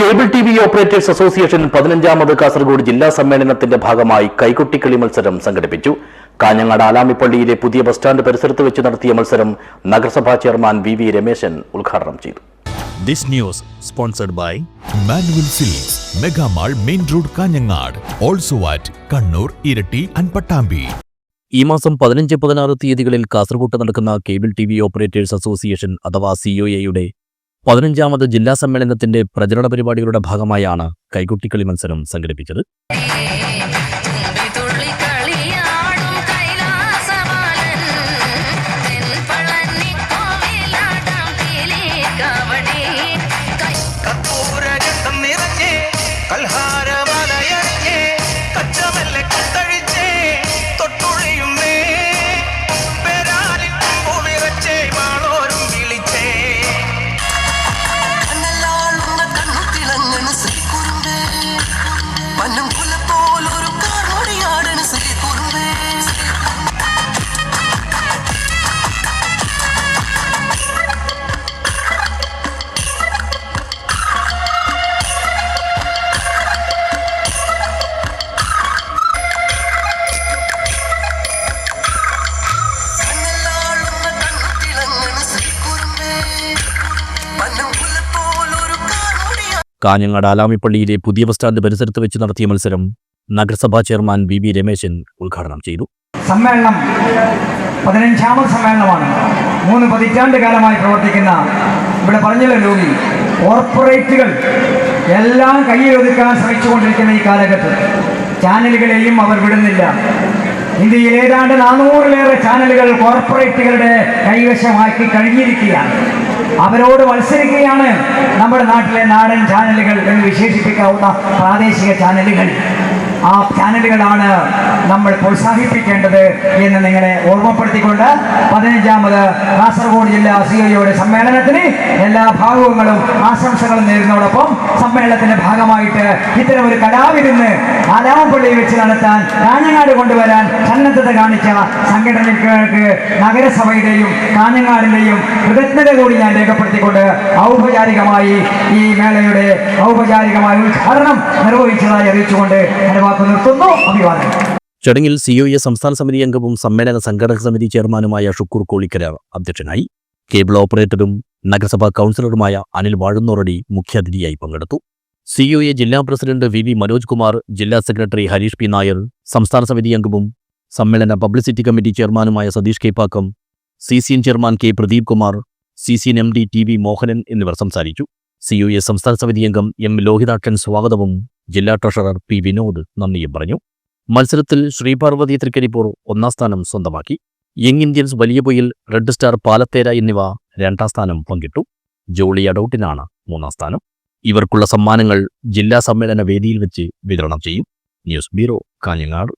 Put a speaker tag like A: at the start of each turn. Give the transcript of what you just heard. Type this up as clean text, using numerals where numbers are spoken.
A: Cable TV operators association 15ാമത് കാസർഗോഡ് ജില്ലാ സമ്മേളനത്തിന്റെ ഭാഗമായി കൈകൊട്ടിക്കളി മത്സരം സംഘടിപ്പിച്ചു. കാഞ്ഞങ്ങാട് ആലാമിപ്പള്ളിയിലെ പുതിയ ബസ് സ്റ്റാൻഡ് പരിസരത്ത് വെച്ച് നടത്തിയ മത്സരം നഗരസഭാ ചെയർമാൻ വി രമേശൻ ഉദ്ഘാടനം ചെയ്തു.
B: This news sponsored by Manual Silks, Mega Mall, Main Road, Kanyangad, also at Kannur, Irati and Pattambi.
C: ഈ മാസം 15-16 തീയതികളിൽ കാസർഗോഡ് നടക്കുന്ന കേബിൾ ടിവി ഓപ്പറേറ്റേഴ്സ് അസോസിയേഷൻ അഥവാ COA-യുടെ 15ാമത് ജില്ലാ സമ്മേളനത്തിന്റെ പ്രചരണ പരിപാടികളുടെ ഭാഗമായാണ് കൈകൊട്ടിക്കളി മത്സരം സംഘടിപ്പിച്ചത്. കാഞ്ഞങ്ങാട് ആലാമിപ്പള്ളിയിലെ പുതിയ ബസ് സ്റ്റാൻഡ് പരിസരത്ത് വെച്ച് നടത്തിയ മത്സരം നഗരസഭാ ചെയർമാൻ വി രമേശൻ ഉദ്ഘാടനം ചെയ്തു.
D: സമ്മേളനം 15ാമത് സമ്മേളനമാണ്. 3 പതിറ്റാണ്ട് കാലമായി പ്രവർത്തിക്കുന്ന ഇവിടെ പറഞ്ഞല്ലോ ലോകി കോർപ്പറേറ്റുകൾ എല്ലാം കയ്യിലൊതുക്കാൻ ശ്രമിച്ചുകൊണ്ടിരിക്കുന്ന ഈ കാലഘട്ടത്തിൽ ചാനലുകളെയും അവർ വിടുന്നില്ല. ഇന്ത്യയിൽ ഏതാണ്ട് 400-ലേറെ ചാനലുകൾ കോർപ്പറേറ്റുകളുടെ കൈവശമാക്കി കഴിഞ്ഞിരിക്കുകയാണ്. അവരോട് മത്സരിക്കുകയാണ് നമ്മുടെ നാട്ടിലെ നാടൻ ചാനലുകൾ എന്ന് വിശേഷിപ്പിക്കാവുന്ന പ്രാദേശിക ചാനലുകൾ. ആ ചാനലുകളാണ് നമ്മൾ പ്രോത്സാഹിപ്പിക്കേണ്ടത് എന്ന് നിങ്ങളെ ഓർമ്മപ്പെടുത്തിക്കൊണ്ട് 15ാമത് കാസർഗോഡ് ജില്ലാ COA-യുടെ സമ്മേളനത്തിന് എല്ലാ ഭാഗങ്ങളും ആശംസകളും നേരുന്നതോടൊപ്പം സമ്മേളനത്തിന്റെ ഭാഗമായിട്ട് ഇത്തരം ഒരു കലാവിരുന്ന് ആലാമപ്പള്ളിയിൽ വെച്ച് നടത്താൻ കാഞ്ഞങ്ങാട് കൊണ്ടുവരാൻ സന്നദ്ധത കാണിച്ച സംഘടനകൾക്ക് നഗരസഭയുടെയും കാഞ്ഞങ്ങാടിന്റെയും കൃതജ്ഞത കൂടി ഞാൻ രേഖപ്പെടുത്തിക്കൊണ്ട് ഔപചാരികമായി ഈ മേളയുടെ ഔപചാരികമായ ഉദ്ഘാടനം നിർവഹിച്ചതായി അറിയിച്ചുകൊണ്ട് നിർത്തുന്നു. അഭിവാദനം.
C: ചടങ്ങിൽ COA സംസ്ഥാന സമിതി അംഗവും സമ്മേളന സംഘാടക സമിതി ചെയർമാനുമായ ഷുക്കൂർ കോളിക്കര അധ്യക്ഷനായി. കേബിൾ ഓപ്പറേറ്ററും നഗരസഭാ കൗൺസിലറുമായ അനിൽ വാഴുന്നോറടി മുഖ്യാതിഥിയായി പങ്കെടുത്തു. COA ജില്ലാ പ്രസിഡന്റ് വി മനോജ് കുമാർ, ജില്ലാ സെക്രട്ടറി ഹരീഷ് പി നായർ, സംസ്ഥാന സമിതി അംഗവും സമ്മേളന പബ്ലിസിറ്റി കമ്മിറ്റി ചെയർമാനുമായ Satheesh K Pakkam, CCN chairman K Pradeep Kumar, CCN MD TV Mohanan എന്നിവർ സംസാരിച്ചു. COA സംസ്ഥാന സമിതി അംഗം M ലോഹിതാക്ഷൻ സ്വാഗതവും ജില്ലാ ട്രഷറർ P വിനോദ് നന്ദിയും പറഞ്ഞു. മത്സരത്തിൽ ശ്രീപാർവതി തൃക്കരിപ്പൂർ 1ാം സ്ഥാനം സ്വന്തമാക്കി. Young Indians Valiyapoyil, red star Palathera എന്നിവ 2ാം സ്ഥാനം പങ്കിട്ടു. ജോളി അഡൌട്ടിനാണ് 3ാം സ്ഥാനം. ഇവർക്കുള്ള സമ്മാനങ്ങൾ ജില്ലാ സമ്മേളന വേദിയിൽ വെച്ച് വിതരണം ചെയ്യും. News bureau, Kanhangad.